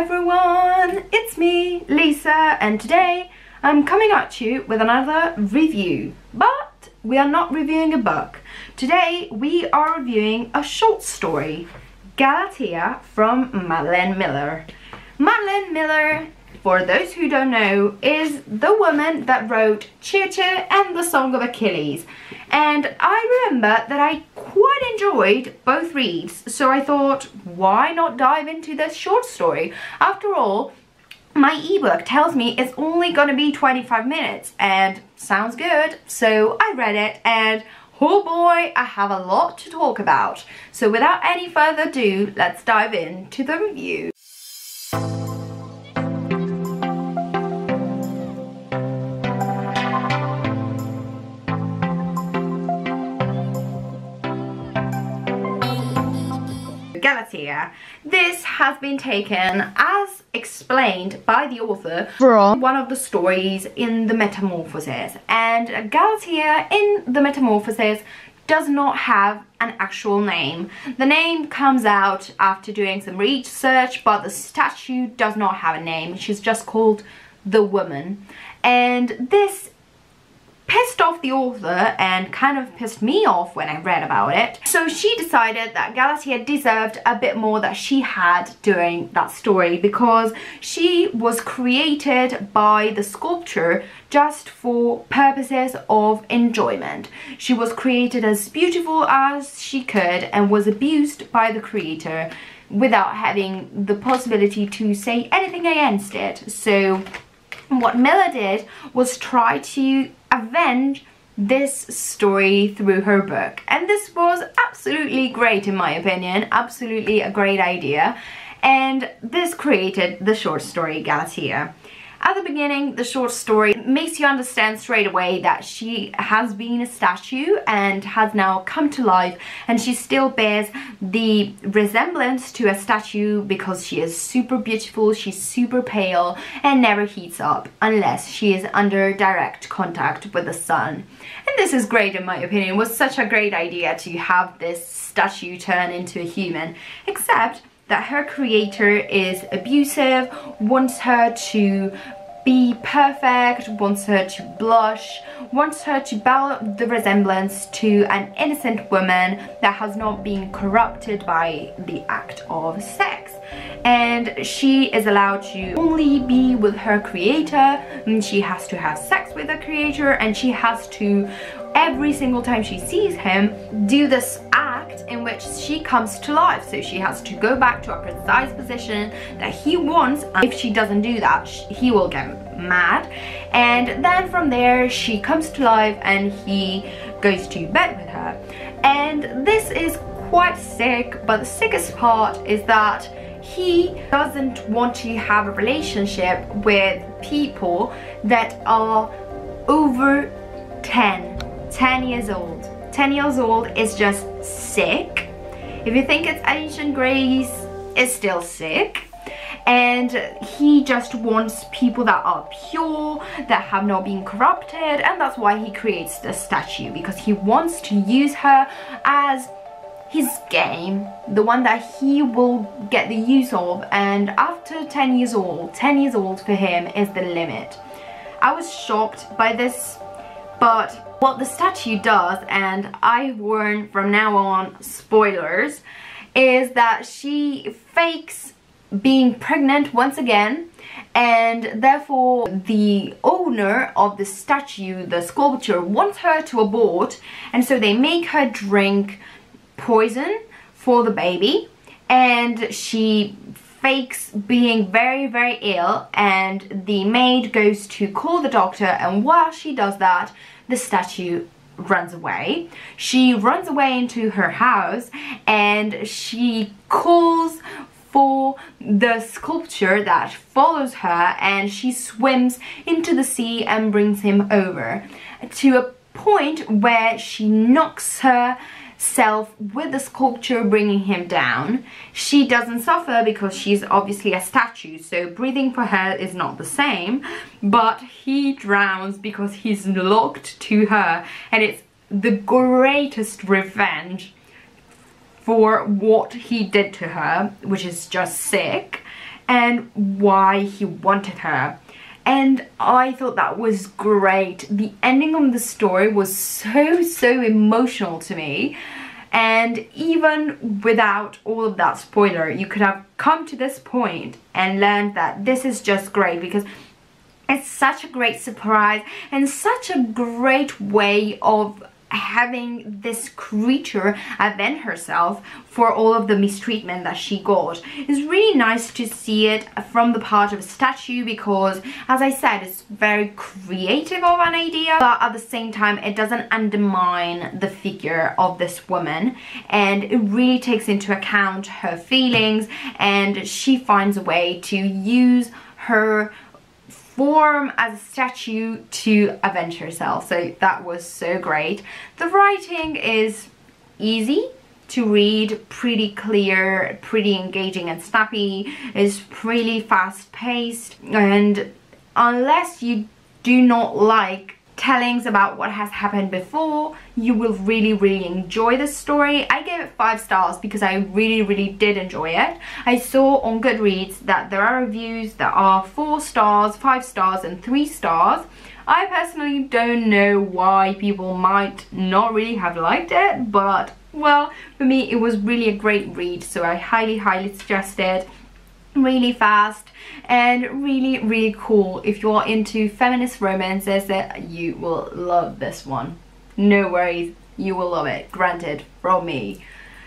everyone, it's me, Lisa, and today I'm coming at you with another review. But we are not reviewing a book. Today we are reviewing a short story, Galatea from Madeline Miller. Madeline Miller, for those who don't know, is the woman that wrote Cheer Cheer and the Song of Achilles. And I remember that I quite enjoyed both reads, so I thought, why not dive into this short story? After all, my ebook tells me it's only gonna be 25 minutes, and sounds good. So I read it, and oh boy, I have a lot to talk about. So without any further ado, let's dive into the review. Galatea. This has been taken as explained by the author from one of the stories in the Metamorphoses, and Galatea in the Metamorphoses does not have an actual name. The name comes out after doing some research, but the statue does not have a name. She's just called the woman, and this pissed off the author and kind of pissed me off when I read about it. So she decided that Galatea deserved a bit more that she had during that story, because she was created by the sculptor just for purposes of enjoyment. She was created as beautiful as she could and was abused by the creator without having the possibility to say anything against it. So what Miller did was try to avenge this story through her book, and this was absolutely great in my opinion, absolutely a great idea, and this created the short story Galatea. At the beginning, the short story makes you understand straight away that she has been a statue and has now come to life, and she still bears the resemblance to a statue because she is super beautiful, she's super pale, and never heats up unless she is under direct contact with the sun. And this is great in my opinion. It was such a great idea to have this statue turn into a human, except that her creator is abusive, wants her to be perfect, wants her to blush, wants her to bear the resemblance to an innocent woman that has not been corrupted by the act of sex. And she is allowed to only be with her creator, and she has to have sex with her creator, and she has to, every single time she sees him, do this act in which she comes to life. So she has to go back to a precise position that he wants, and if she doesn't do that, he will get mad. And then from there she comes to life and he goes to bed with her. And this is quite sick, but the sickest part is that he doesn't want to have a relationship with people that are over 10 years old. 10 years old is just sick. If you think it's ancient Greece, it's still sick. And he just wants people that are pure, that have not been corrupted, and that's why he creates the statue, because he wants to use her as his game, the one that he will get the use of. And after 10 years old for him is the limit. I was shocked by this, but what the statue does, and I warn from now on, spoilers, is that she fakes being pregnant once again, and therefore the owner of the statue, the sculpture, wants her to abort, and so they make her drink poison for the baby, and she fakes being very ill, and the maid goes to call the doctor, and while she does that, the statue runs away. She runs away into her house, and she calls for the sculpture that follows her, and she swims into the sea and brings him over to a point where she knocks herself with the sculpture, bringing him down. She doesn't suffer because she's obviously a statue, so breathing for her is not the same, but he drowns because he's locked to her, and it's the greatest revenge for what he did to her, which is just sick. and why he wanted her. And I thought that was great. The ending of the story was so emotional to me. And even without all of that spoiler, you could have come to this point and learned that this is just great, because it's such a great surprise and such a great way of having this creature avenge herself for all of the mistreatment that she got. It's really nice to see it from the part of a statue, because as I said, it's very creative of an idea, but at the same time it doesn't undermine the figure of this woman, and it really takes into account her feelings, and she finds a way to use her form as a statue to avenge herself. So that was so great. The writing is easy to read, pretty clear, pretty engaging and snappy. It's really fast paced, and unless you do not like tellings about what has happened before, you will really enjoy this story. I gave it 5 stars because I really did enjoy it. I saw on Goodreads that there are reviews that are 4 stars, 5 stars and 3 stars. I personally don't know why people might not really have liked it, but well, for me it was really a great read, so I highly suggest it. Really fast and really cool. If you're into feminist romances, you will love this one. No worries, you will love it, granted from me.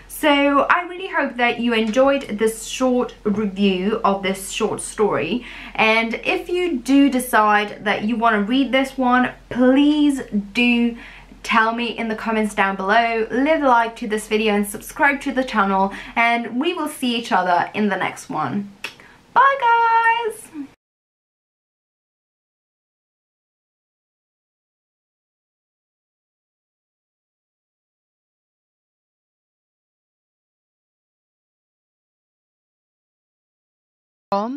So I really hope that you enjoyed this short review of this short story, and if you do decide that you want to read this one, please do tell me in the comments down below. Leave a like to this video and subscribe to the channel, and we will see each other in the next one. Bye guys!